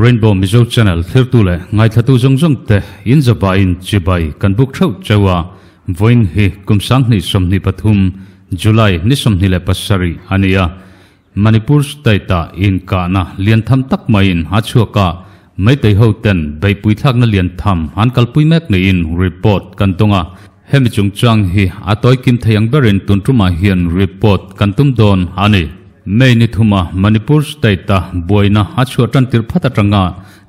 Rainbow Mizo Channel thir tu le ngai thatu jong jong te in zaba in chibai kan buk thau chawa voin hi kumsang ni somni pathum July ni somni le pasari ania Manipur state ta in ka na lian tham tak mai in ha chuaka mai tei ho ten bei pui thak na lian tham han kal pui mek nei in report kan tonga hemi chung chang hi atoi kim thayang berin tuntruma hian report kan tum don ani mei ni thuma Manipur state ta boina ha chu tan tir phata tanga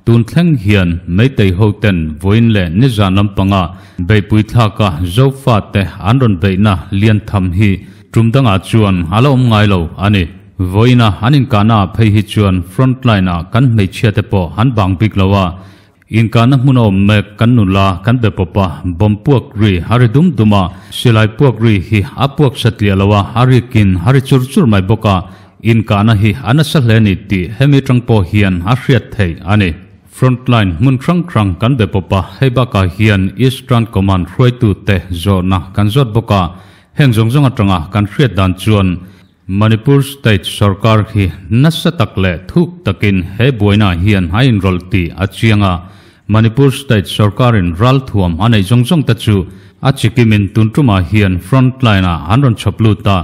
tun thleng hian mei tei ho ten voin le ni janam panga bei pui thaka zo fa te anron beina lian tham hi trumdanga chuan halom ngai lo ani voina hanin kana phei hi chuan frontline a kan mei chiate po han bang bik lawa in kana muno me kan nula kan be popa bompuak ri haridum duma silai puak ri hi apuak satlia lawa harikin hari churchur mai boka in kana hi anasaleni ti hemi tangpo hian hriat thei ani frontline mun krang kan be popa heba ka hian eastern command hroi tu te zona kan zot boka heng zongjong atanga kan hriat dan chuan Manipur state sarkar hi nasa takle thuk takin he boina hian hain rolti achianga Manipur state sarkarin ral thuam anei zongjong tachu achikimin tuntruma hian frontline a anron chapluta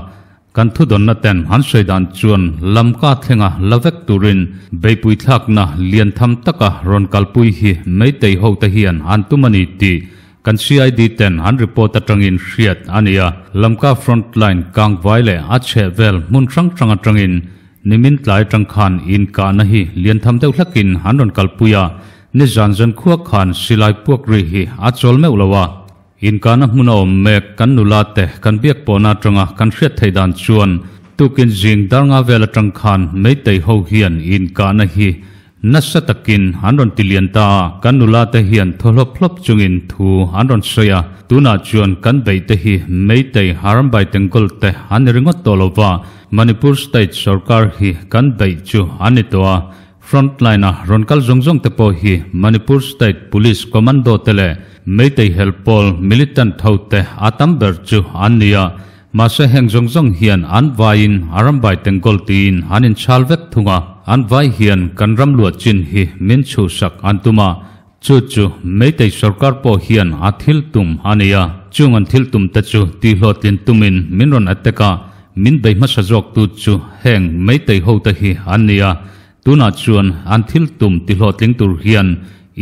kan thu don na ten han soidan chuan lamka thlenga lavek turin beipui thlakna lian tham taka ron kalpui hi meitei ho ta hian an tumani ti kan CID ten han report atangin hriat ania lamka frontline kang vaile ache vel mun trang atangin nimin tlai tangkhan in ka na hi lian tham deuh hlakin han ron kalpuya ni janjan khuwa khan silai puak ri hi achol me ulawa in kana muno me kan nula te kan biak pona tanga kan hriat theidan chuan tukin jing darnga vela tangkhan meitei ho hian in kana hi nasa takin anron tilian ta kan nula te hian tholop phlop chungin thu anron soya tuna chuan kan bei te hi meitei harambai tengol te aniringot tolova Manipur state sarkar hi kan bei chu anitoa frontline a ronkal zongjong te po hi Manipur state police commando tele meitei helpol militant thaute atam ber chu ania mase heng zongjong hian an vain arambai tengol tin hanin chalvek thunga an vai hian kanram luat chin hi min chu sak antuma chu meitei sarkar po hian athil tum ania chung an thil tum ta chu ti hlotin tumin minron ateka min bei ma sajok tu chu heng meitei ho ta hi ania tuna chuan an thil tum ti hlotling tur hian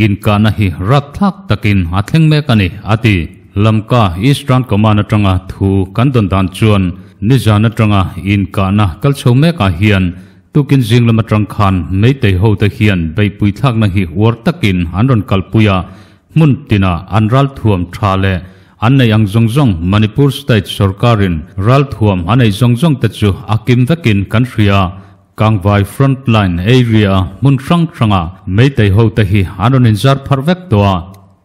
in kana hi rak thak takin athleng me kani ati lamka eastern command atanga thu kan don dan chuan ni jana tanga in kana kal chhome ka hian tukin jinglam atang khan meitei ho ta hian bei pui thak na hi war takin anron kalpuya mun tina anral thuam thale annei ang zongjong Manipur state sarkarin ral thuam anei zongjong ta chu akim vekin kan hria kangvai frontline area mun tranga meitei ho ta hi anon injar pharvek toa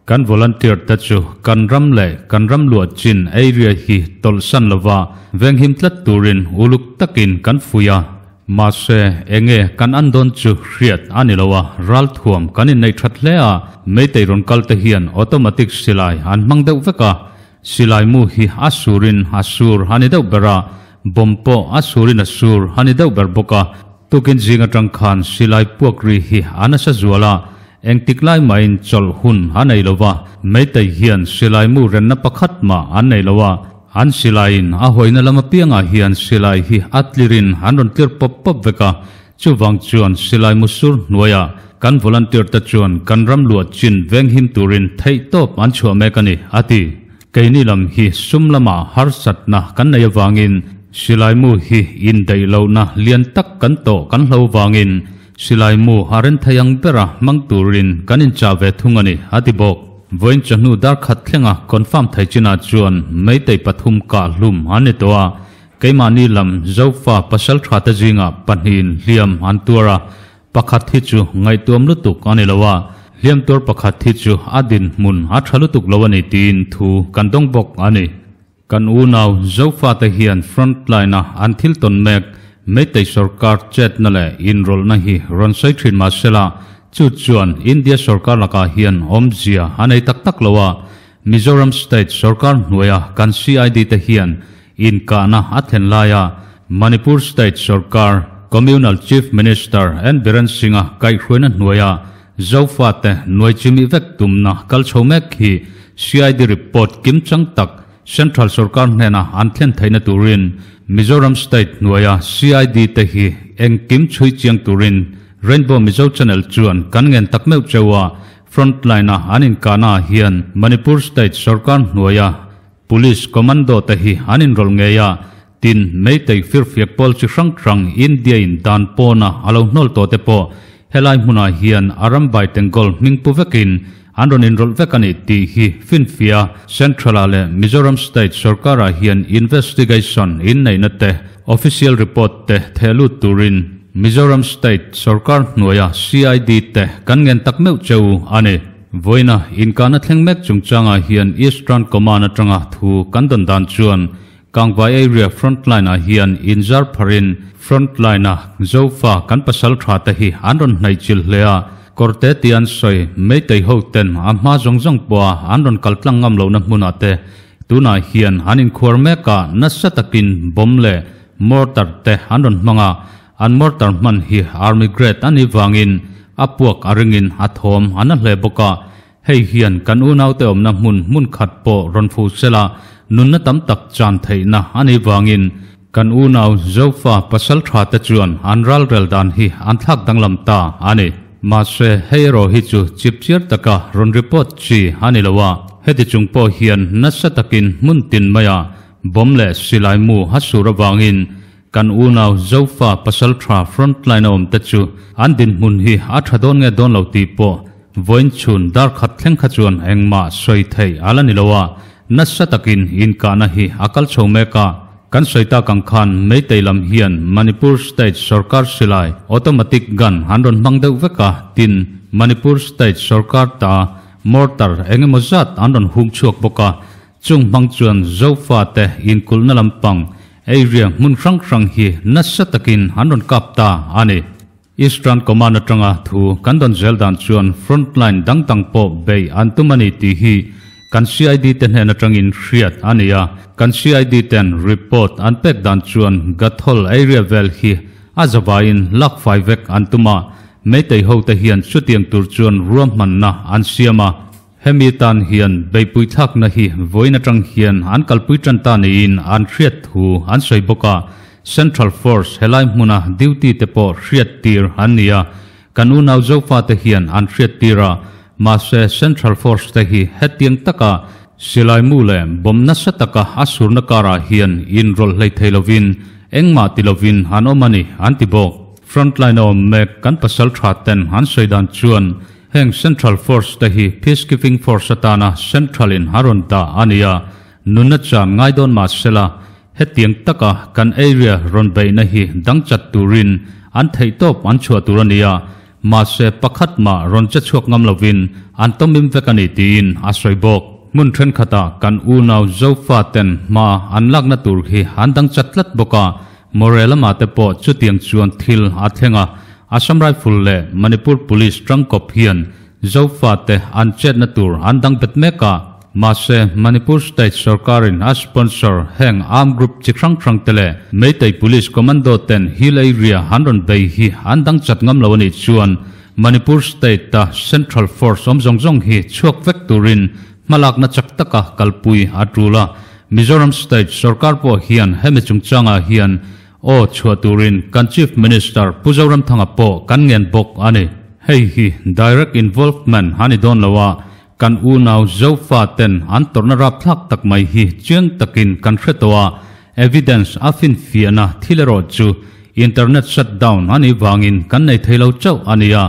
kan volunteer ta chu kan ram luat chin area hi tolsan lova venghim tlat turin uluk takin kan fuya mase enge kan andon chu hriat anilowa ral thuam kanin nei thathlea meitei ron kal ta hian automatic silai an mangdeu veka silai mu hi asur hanideu bera bompo asurin asur hanideu berboka tukin jinga tangkhan silai puakri hi anasa zuala engtiklai main chol hun anei lova meitei hian silai mu renna pakhat ma anei lova an silain a hoina lama pianga hian silai hi atlirin hanron tir pop veka chuwang chuan silai musur noya kan volunteer ta chuan kan ram luat chin venghim turin thei top an chua mekani ati keini lam hi sumlama harsatna kan nei wangin silai mu hi in dei lo na lian tak kan to kan hlo wangin silai mu haren thayang bera mangturin kanin chawe thungani atibok voin chanu dar khat thlenga confirm thaichina chuan meitei pathum ka hlum anitoa keimani lam zofa pasal thata jinga panhin liam antura pakhat hi chu ngai tuam lutuk anilawa liam tor pakhat hi chu adin mun athalutuk lawani tin thu kandong bok ani kan unaw zofa ta hian frontline a anthil ton mek meitei sarkar chet na le enroll na hi ronsai thrin masela chuan India sarkar laka hian omzia anei tak lawa Mizoram state sarkar noya kan CID ta hian in kana athen laya Manipur state sarkar Communal Chief Minister and Biren Singha kai khruina nuaya zofa te noi chimi vek tumna kal chomek hi CID report kim chang tak Central Sarkar nena antlen thaina turin Mizoram State nuaya CID te hi eng kim chui chiang turin Rainbow Mizo Channel chuan kan ngen takmeu chewa frontline anin kana hian Manipur State Sarkar nuaya Police Commando te hi anin rol ngeya tin meitei firfiak pol chi rang India in dan pona alo nol to te po helai muna hian arambai tengol mingpu vekin andron enroll vekani ti hi finfia Central ale Mizoram State Sarkara hian investigation in nei nate official report te thelu turin Mizoram State Sarkar nuaya CID te kan ngen takmeu cheu ane voina inkana thlengmek chungchanga hian Eastern Command atanga thu kandon dan chuan Kangwai area frontline hian injar pharin frontline zofa kan pasal thata hi andron nei chil lea korte tian soi meitei hoten amma jongjong po andron kaltlang ngam lo na munate tuna hian anin khormeka nasatakin bomle mortar te andron manga an mortar man hi army grade ani wangin apuak aringin athom anahle boka hei hian kan unau te omna mun khat po ronfu sela nunna tam tak chan theina ani wangin kan unau zofa pasal thata chuan anral rel dan hi anthak danglam ta ani ma se hero hi chu chipchiar taka ron report chi ani lawa heti chungpo hian nasatakin muntin maya bomle silai mu hasura wangin kan unau zofa pasal thra frontline om ta chu andin mun hi athadon nge don lo ti po voin chun dar khat thleng kha chuan engma soi thei alani lawa nasatakin in kana hi akal chomeka kan soita kang khan meiteilam hian Manipur State Sarkar silai automatic gun handon mangdeu veka tin Manipur State Sarkar ta mortar engemozat andon hungchuak boka chung mangchuan zofa te in kulna lampang area mun rang hi nasatakin handon kapta ani Eastern Command atanga thu kandon zeldan chuan frontline dangtang po bei antumani ti hi kan CID ten hena tangin hriat ania kan CID ten report anpek dan chuan gathol area vel hi azawain lak 5 vek antuma meitei ho te hian chutiang tur chuan ruam manna an siama hemitan hian beipui thak na hi voina tang hian an kalpui tanta niin an hriat hu an soiboka Central Force helai muna duty te po hriat tir ania kan unau zofa te hian an hriat tira Mase Central Force te hi hetiang taka silai mule bomna sataka asurna kara hian inrol lei theilovin engma tilovin hanomani antibok frontline om mek kan pasal thaten han soidan chuan heng Central Force te hi peacekeeping force atana central in haronta ania nunachan ngaidon masela hetiang taka kan area ronbei na hi dangchat turin an theitop an chua turania Mase pakhat ma roncha chuak ngam lovin antomim vekani tin asroibok mun thren khata kan unau zofa ten ma anlak na tur hi andang chatlat boka morela ma te po chutiang chuan thil athenga Assam Rifle le Manipur Police Trangkop hian zofa te anchet na tur andang betmeka Mase Manipur State Sarkarin a sponsor heng arm group chikrang tele meitei police commando ten hill area handon bei hi andang chatngam lawani chuan Manipur State ta Central Force omjongjong hi chuak vek turin malak na chaktaka kalpui atrula Mizoram State Sarkar po hian hemechung changa hian o chua turin kan Chief Minister Puzoram thanga po kan ngen bok ani hei hi direct involvement hani don lawa kan unau zofa ten antorna rap thak tak mai hi chiang takin kan hretowa evidence afin fiana thilero chu internet shutdown ani wangin kan nei theilo chau ania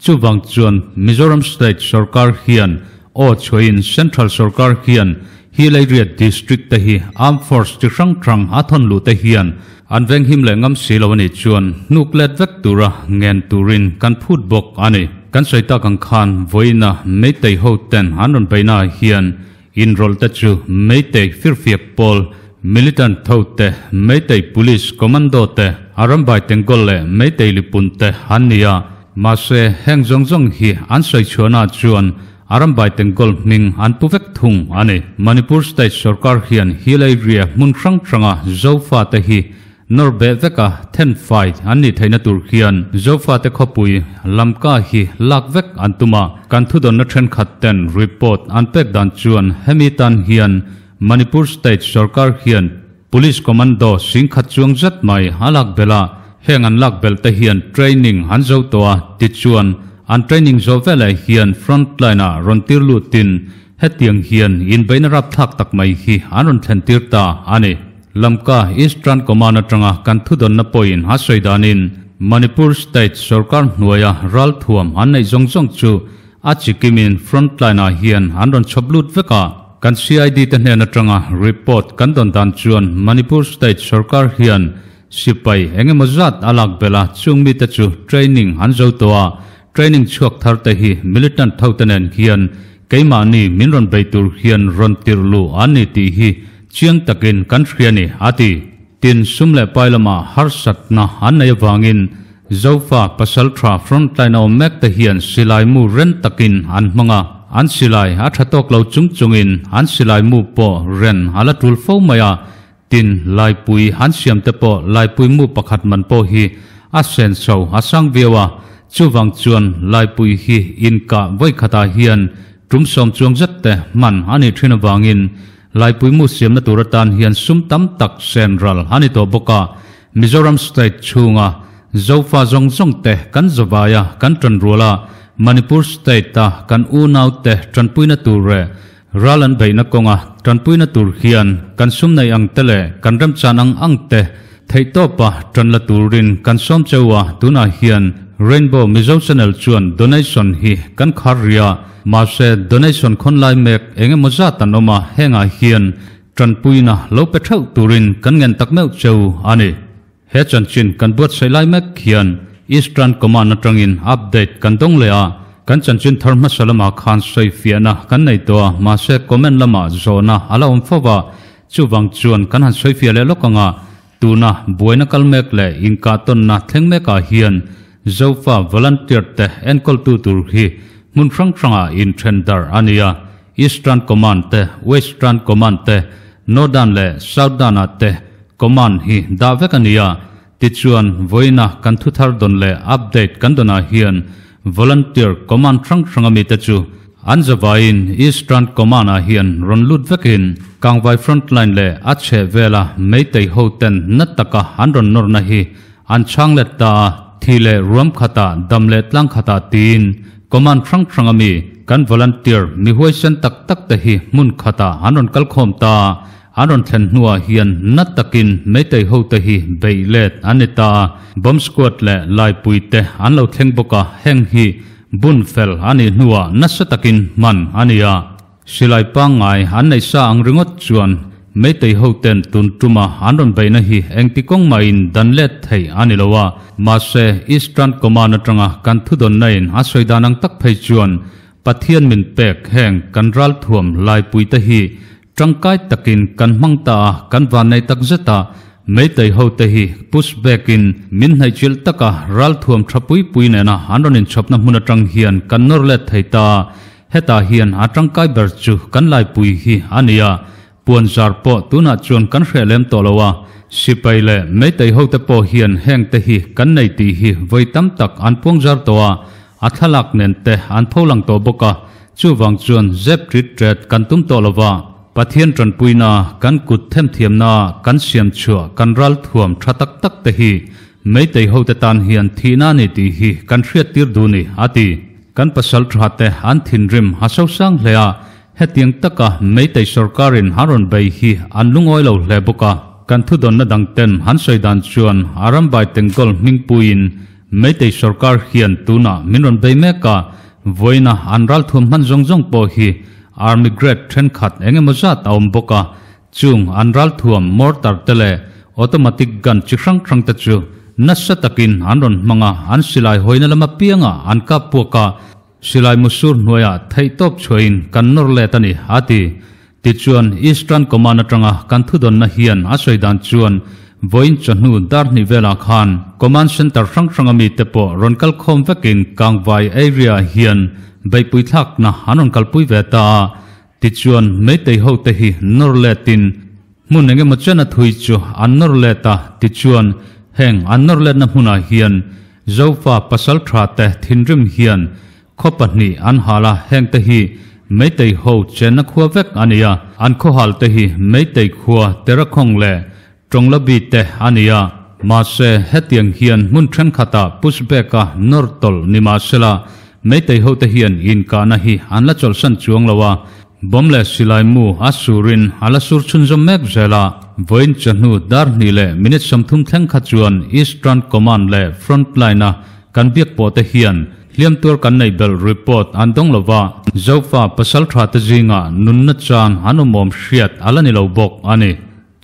chuwang chuan Mizoram State Sarkar hian o choin Central Sarkar hian Hilaria District te hi Armed Force chi rang athon lu te hian anveng him le ngam silawani chuan nuklet vek tura ngen turin kan phut bok ani kan soita kang khan voina meitei ho ten hanon beina hian inrol ta chu meitei firfiak pol militant thote meitei police commando te arambai tengol le meitei lipun te hania mase heng jongjong hi ansoi chona chuan arambai tengol ming an puvek thung ani Manipur State Sarkar hian hilai ria mun ranga zofa te hi norbe veka ten fight ani thaina tur khian zofa te khopui lamka hi lak vek antuma kan thudon na thren khatten report anpek dan chuan hemitan hian Manipur state sarkar hian police commando singkhat chuang zat mai halak bela heng an lak bel te hian training han zo towa ti chuan an training zo vela hian frontliner rontir lutin hetiang hian in baina rap thak tak mai hi anon thlen tirta ani lamka eastern command atanga kan thudon na point ha soidanin Manipur state sarkar hnuaya ral thuam an nei zongjong chu achikimin frontliner hian anon choblut veka kan CID te hnen atanga report kan don dan chuan Manipur state sarkar hian sipai engemozat alak bela chungmi te chu training han zo towa training chuak thar te hi militant thoutanen hian keimani minron beitur hian ron tirlu ani ti hi chiang takin kan hriani ati tin sumle pailama harsat na anai wangin zofa pasal thra frontline o mek te hian silai mu ren takin an manga an silai a thatok lo chungchungin an silai mu po ren ala tul fo maya tin lai pui han siam te po lai pui mu pakhat man po hi a sen so asang viwa chuwang chuan lai pui hi inka voi khata hian trumsom chuang zat te man ani thina wangin lai pui mu siam na turatan hian sum tam tak central ani to boka Mizoram state chunga zofa zongjong te kan zawaya kan tanrula Manipur state ta kan unau te tranpuina turre ralan beina konga tranpuina tur hian kan sum nei ang tele kan ram chanang ang te theitopa tranla turin kan som chewa tuna hian Rainbow Mizo Channel chuan donation hi kan kharia mase donation khonlai mek engemoza tanoma henga hian tranpuina lo pethau turin kan ngen takmeu cheu ani he chanchin kan buat sailai mek hian Eastern Command atangin update kan dong lea kan chanchin tharma salama khan sei fiana kan nei to mase comment lama zona ala umfowa chuwang chuan kan han sei fiale lokanga tuna boina kalmek le inka ton na thlengme ka hian zofa volunteer te enkol tu tur hi mun frang franga in trender ania Eastern Command te Western Command te Northern le Southern te command hi davekania tichuan voina kan thuthar don le update kan dona hian volunteer command frang franga mi te chu anjawain Eastern Command a hian ronlut vekin kangwai frontline le ache vela meitei hoten nataka anron norna hi anchang le ta thile ruam khata damle tlang khata tin command frang franga mi kan volunteer mi hoisen tak tak te hi mun khata anon kalkhom ta anon thlen nuwa hian natakin meitei ho te hi beilet anita bomb squad le lai puite anlo thleng boka heng hi bunfel ani nuwa nasatakin man ania silai pangai annei sa ang ringot chuan meitei ho ten tun tuma anon beina hi engti kong main danlet thei anilowa mase Eastern Command atanga kan thudon nain asoidanang tak phei chuan pathian min pek heng kanral thuam lai puite hi trangkai takin kan mangta kan vanai tak zeta meitei ho te hi pushback in min hai chil taka ral thuam thapui puine na anonin chopna huna tang hian kan norle theita heta hian atangkai ber chu kan lai pui hi ania puanzar po tuna chuan kan hrelem tolowa sipaile meitei ho te po hian heng te hi kan nei ti hi voitam tak an puangzar towa athalak nen te an tholang to boka chuwang chuan zep retreat kan tum tolowa pathian tran puina kan kut them thiamna kan siam chua kan ral thuam thatak tak te hi meitei ho te tan hian thina ni ti hi kan hriat tir du ni ati kan pasal thate an thin rim hasau sang hlea hetiang taka meitei sarkarin haron bei hi anlungoi lo hle boka kan thudon na dangten han soidan chuan arambai tengol mingpuin meitei sarkar hian tuna minron bei meka voina anral thum man zongjong po hi army grade thren khat engemoza taum boka chung anral thuam mortar tele automatic gun chikrang krang ta chu nasatakin anron manga an silai hoina lama pianga an ka poka silai musur noya theitop choin kannor le tani ati tichuan Eastern Command atanga kan thudon na hian asoidan chuan voin chanu dar ni vela khan command center frang frangami tepo ronkal khom vekin kangwai area hian beipui thak na anon kalpui veta tichuan meitei ho te hi norletin mun nge mo chana thui chu annor leta ti chuan heng annor let na huna hian zofa pasal thra te thinrim hian khopani an hala heng te hi meitei ho chena khuwa vek ania an kho hal te hi meitei khuwa tera khong le tonglabi te ania ma se hetiang hian mun thren khata pushbeka nortol nima sela meitei ho te hian in kana hi anla chol san chuang lawa bomle silai mu asurin ala sur chun zom mek zela voin chanu dar ni le minute samthum thleng kha chuan eastern command le frontline kan biak po te hian liam tur kan nei bel report andong lova zofa pasal thra ta jinga nunna chan anumom hriat alani lo bok ani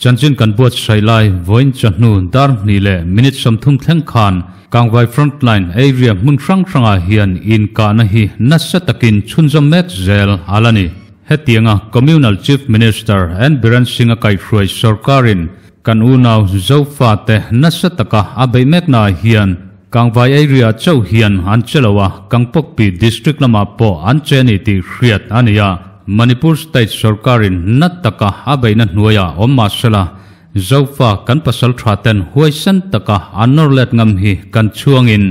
chanchin kan buat sailai voin chanu dar ni le minute samthum thleng khan kangwai frontline area mun rang ranga hian in kana hi nasa takin chunjom mek zel alani hetianga communal chief minister and Biren Singha kai hroi sarkarin kan unaw zofa te nasa taka abai mek na hian kangwai area chau hian an chelawa kangpokpi district lama po an cheni ti hriat ania Manipur state sarkarin nataka abai na hnuaya omma sela zofa kan pasal thraten huaisan taka anorlet ngam hi kan chuangin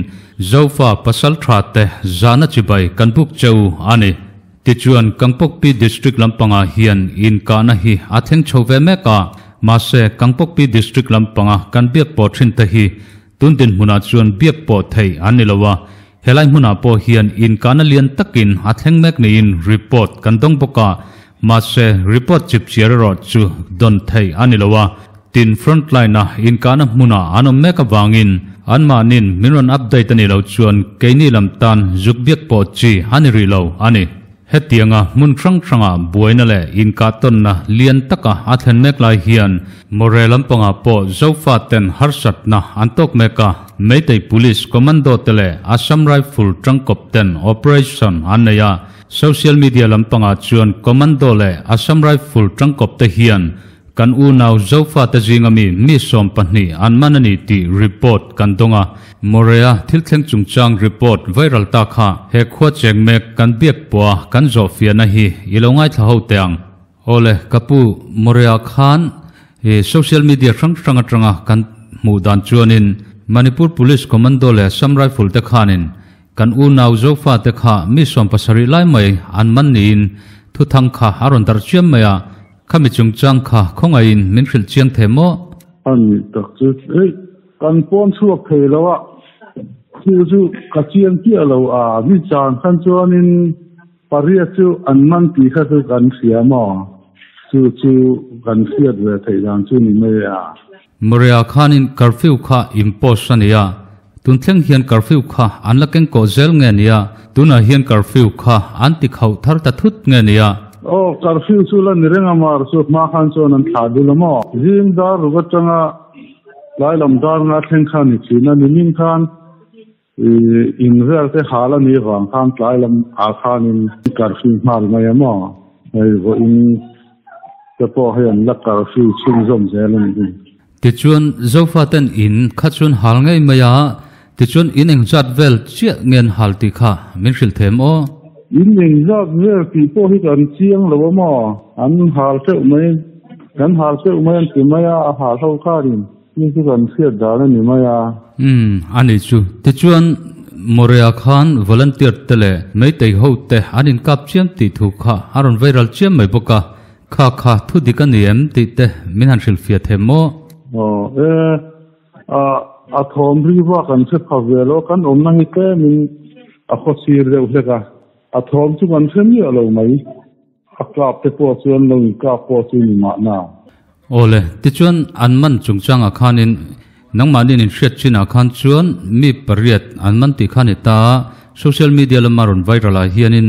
zofa pasal thrate zana chibai kan buk chau ani tichuan kangpokpi district lampanga hian in kana hi atheng chove meka mase kangpokpi district lampanga kan biak po thin ta hi tundin huna chuan biak po thei anilowa helai huna po hian in kana lian takin atheng mek ni in report kan dong boka mase report chip chiaro chu don thei anilowa tin frontline na in kana huna anom meka wangin anmanin minron update ani lo chuan keini lamtan zukbiak po chi haniri lo ani hetianga mun thrang thranga buaina le in ka ton na lian taka athen mek lai hian morelam panga po zofa ten harsat na antok meka meitei police commando tele Assam Rifle Trangkop ten operation anaya social media lampanga chuan commando le Assam Rifle Trangkop te hian kan unaw zofa ta jingami mi som panni anmanani ti report kan donga morea thilthleng chungchang report viral ta kha he khwa cheng mek kan biak po kan zofia na hi ilongai thau teang ole kapu morea khan e social media rang kan mudan chuanin Manipur police commando le Assam Rifle te khanin kan unaw zofa te kha mi som pasari lai mai anmanin thu thang kha aron dar chiam maya kami chungchang kha khongain minkhil chiang themo an tak chu kan pon chuak thei lawa chu ka chiang ti alo a mi chan khan chuanin paria chu an man ti kha chu kan siama chu kan siat ve thei dan chu ni me a Moria Khanin curfew kha impose ania tuntheng hian curfew kha anlakeng ko zel nge nia tuna hian curfew kha anti khau thar ta thut nge nia curfew chu la nirenga mar chu ma khan chu nan thadulamo jim dar rugatanga lai lam dar nga thleng khan ni china ni min khan in vel te hala ni wang khan lai lam a khan in curfew mar mai mo ai go in te po hian la curfew chung zom zelon ni tichuan zofa ten in khachun hal ngai maya tichuan in engjat vel chia ngen halti kha minril them o in engjat vel pi po hi kan chiang lo mo an hal se mai kan hal se mai an ti maya a ha tho kha rin ni chu kan sia da ni maya ani chu tichuan Moria Khan volunteer tele meitei ho te anin kap chiam ti thu kha aron viral chiam mai boka kha thu dikaniem ti te minhan shil fia themo a thom ri wa kan se phawelo kan omna hi te min a khosir de uleka a thom chu kan se mi alo mai a klap te po chuan lo ka po chu ni ma na ole tichuan anman chungchang a khanin nangmanin in hriat china khan chuan mi pariat anman ti khanita social media lamaron viral a hianin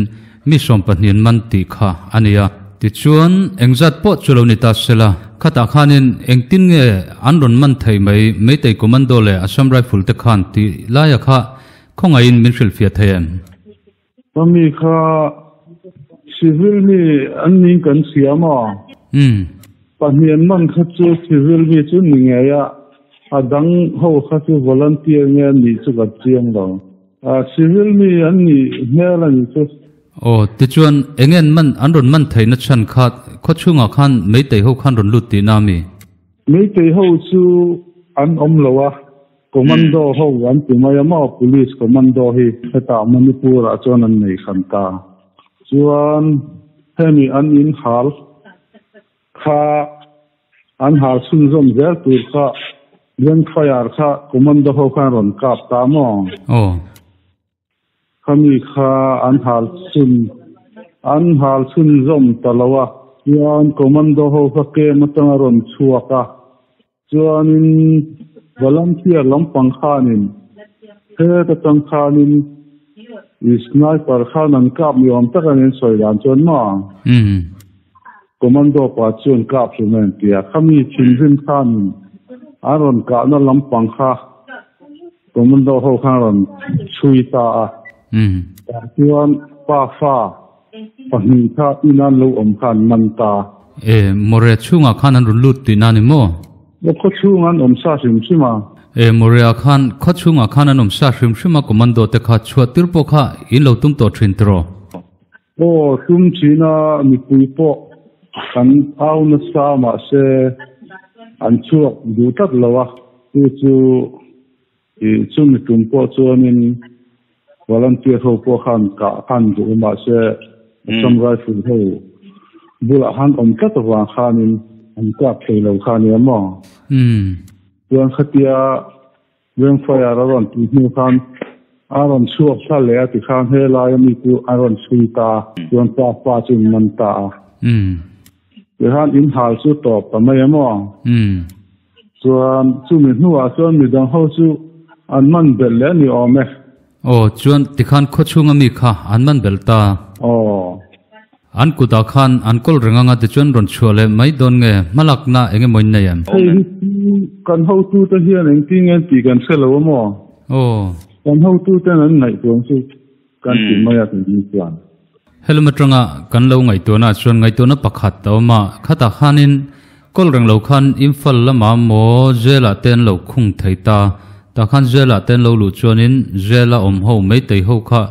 mi som pahnin man ti kha ania tichuan engjat po chulonita sela khata khanin engtin nge anron man thei mai meitei commando le Assam Rifle te khan ti laya kha khongain minril fia them mi kha civil mi anning kan siama pahnian man kha chu civil mi chu ningeya adang ho kha chu volunteer nge ni chu ga chiang lo civil mi anni hmel ani chu ti chuan engen man an ron man theina chan khat khochunga khan meitei ho khan ron lut ti na mi meitei ho chu an omlowa commando ho an timayama police commando hi heta manipur a chuan an nei khanta chuan hemi an in hal kha an hal sun zom zer tur kha len fire kha commando ho khan ron kap ta mo khami kha an hal sun zom talawa chuan commando ho kha ke matang ron chuaka chuan in volunteer lampang khanin he ta tang khanin sniper khan an kap mi om takanin soilan chuan ma commando pa chuan kap sumen tia khami chinjin khanin aron ka na lampang kha commando ho khan ron chui ta chuan pa fa pahni kha inan lo om khan man ta more chunga khan an ron lut ti na ni mo khochungan omsa simsima moria khan khochunga khan an omsa simsima commando te kha chuatir po kha in lo tum to thin tro tum china mi puipo kan au na sa ma se an chuak du tak lawa chu mi tum po chuanin volunteer ho po khan du ma se some rifle ho bula han om kat wa khanin an ka phelo khani amo chuan khatia ren fire aron ti nu khan aron chuak sa le ati khan he lai mi ku aron suita chuan pa chin man ta han in hal chu top ta mai amo chuan chu mi nuwa chuan mi dang ho chu an man bel le ni ome chuan ti khan khochunga mi kha an man bel ta an kuda khan an kol renganga te chuan ron chuale mai don nge malakna enge moin na yam kan ho tu ta hian eng ting en ti kan selo mo kan ho tu ta nan nai tuang chu kan ti maya tin ni chuan helmetranga kan lo ngai to na chuan ngai to na pakhat to ma khata khanin kol reng lo khan imphal lama mo zela ten lo khung theita ta khan zela ten lo lu chuanin zela om ho mai tei ho kha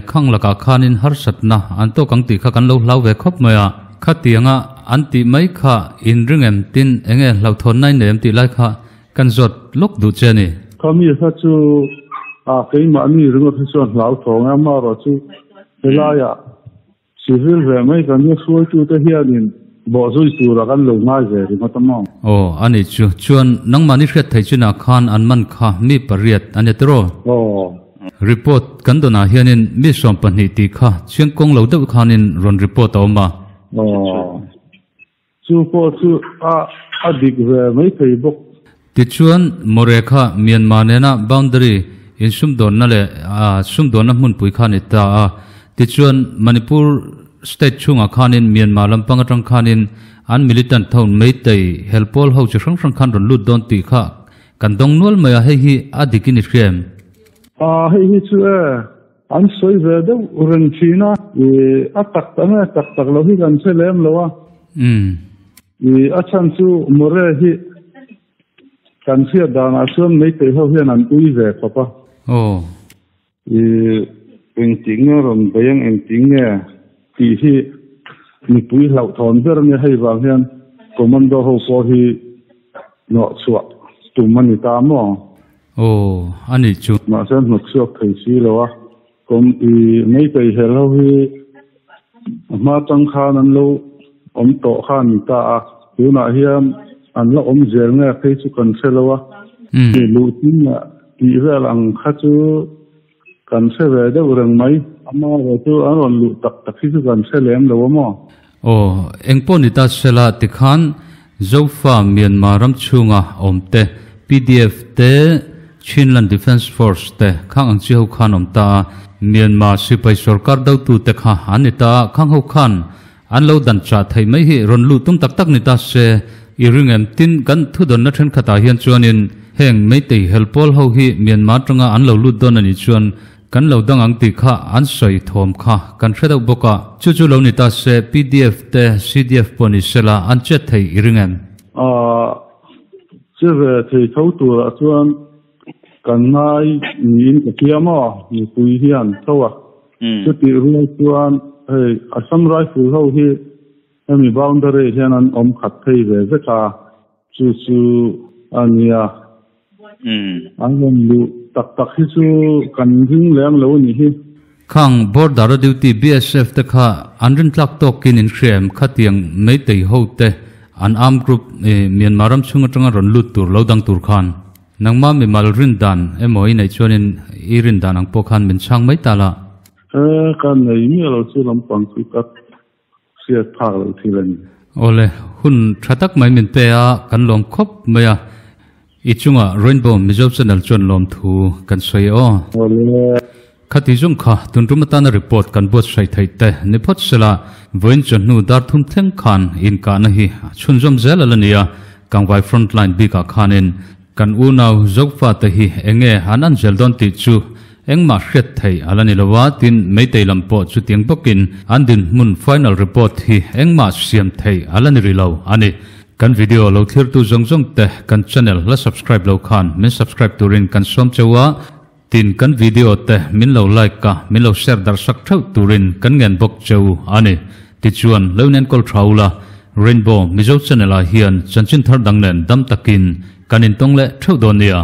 khang laka khanin har satna an to kang ti kha kan lo hlau ve khop maya khatianga an ti mai kha in ringem tin enge hlau thon nai nem ti lai kha kan zot lok du cheni khami kha chu ke ma ni ringo thon hlau thong ma ro chu helaya civil ve mai kan ni suai chu te hianin bo zui tu ra kan lo ngai ve ri matamo ani chu chuan nang mani hret thai chuna khan an man kha mi pariat ane tro report kan dona hianin mi som pani ti kha chiangkong lo de khanin ron report awma chu po chu a dik ve mai thei bok ti chuan morekha Myanmar nena boundary in sum don na le sum don na mun pui khani ta ti chuan Manipur state chunga khanin Myanmar lampang atang khanin an militant thon meitei helpol ho chi sang sang khan ron lut don ti kha kan dong nual maya hi adikini krem hi chu an soi ve de ren china atak tak lo hi kan selem lo wa achan chu more hi kan sia dana chuan meitei ho hian an ui ve papa eng ting ron beng eng ting ti hi mi pui hlau thon ber nge hei wang hian commando ho po hi no chua tumani ta mo ani chu ma san nok suak thei si lawa kom nei tei helo hi ma tang khan an lo om to khan ta tuna hiam an lo om zel nge thei chu kan selawa lu tin ti vel ang kha chu kan se ve de urang mai ama ro chu an ron lu tak tak chu kan selem lo mo engponi ta sela ti khan zofa Myanmar ram chunga omte PDF te Chinland Defense Force te khang ang chiho khan omta Myanmar sipai sarkar dau tu te kha anita khang ho khan an lo dan cha thai mai hi ron lu tum tak tak ni ta se iringem tin kan thu don na then khata hian chuanin heng meitei helpol ho hi Myanmar tanga an lo lu don ani chuan kan lo dang ang ti kha an soi thom kha kan thredo boka chu chu lo ni ta se PDF te CDF poni sela an che thei iringem che ve thei thau tu chuan kan ngai in ka kiama ni pui hian thawa chu ti rual chuan hei Assam Rifle ho hi hemi boundary hian an om khat thei ve veka chu ania an lom lu tak hi chu kan ding leng lo ni hi khang border duty BSF te kha anrin tlak tokin in khrem khatiang mei tei hote an arm group Myanmaram chunga tanga ron lut tur lodang tur khan nangma mi malrin dan emoi nei chuanin irin dan ang pokhan min chang mai tala kan nei mi lo chu lampang chu kat sia thak lo thilen ole hun thatak mai min pe a kan lom khop maya ichunga rainbow mizo channel chon lom thu kan soi o ole khati jung kha tunrumatana report kan bot sai thai te nipot sela voin chonu dar thum thleng khan in ka na hi chunjom zelalania kangwai frontline bi ka khanin kan u naw zokfa te hi enge hanan zeldon ti chu engma hret thei alani lawa tin meitei lampo chu tiang bokin andin mun final report hi engma siam thei alani rilo ani kan video lo thir tu zongjong te kan channel la subscribe lo khan min subscribe turin kan som chewa tin kan video te min lo like ka min lo share dar sak thau turin kan ngen bok cheu ani ti chuan lo nen kol thaula rainbow mizo channel a hian chanchin thar danglen dam takin kanin tongle thau donia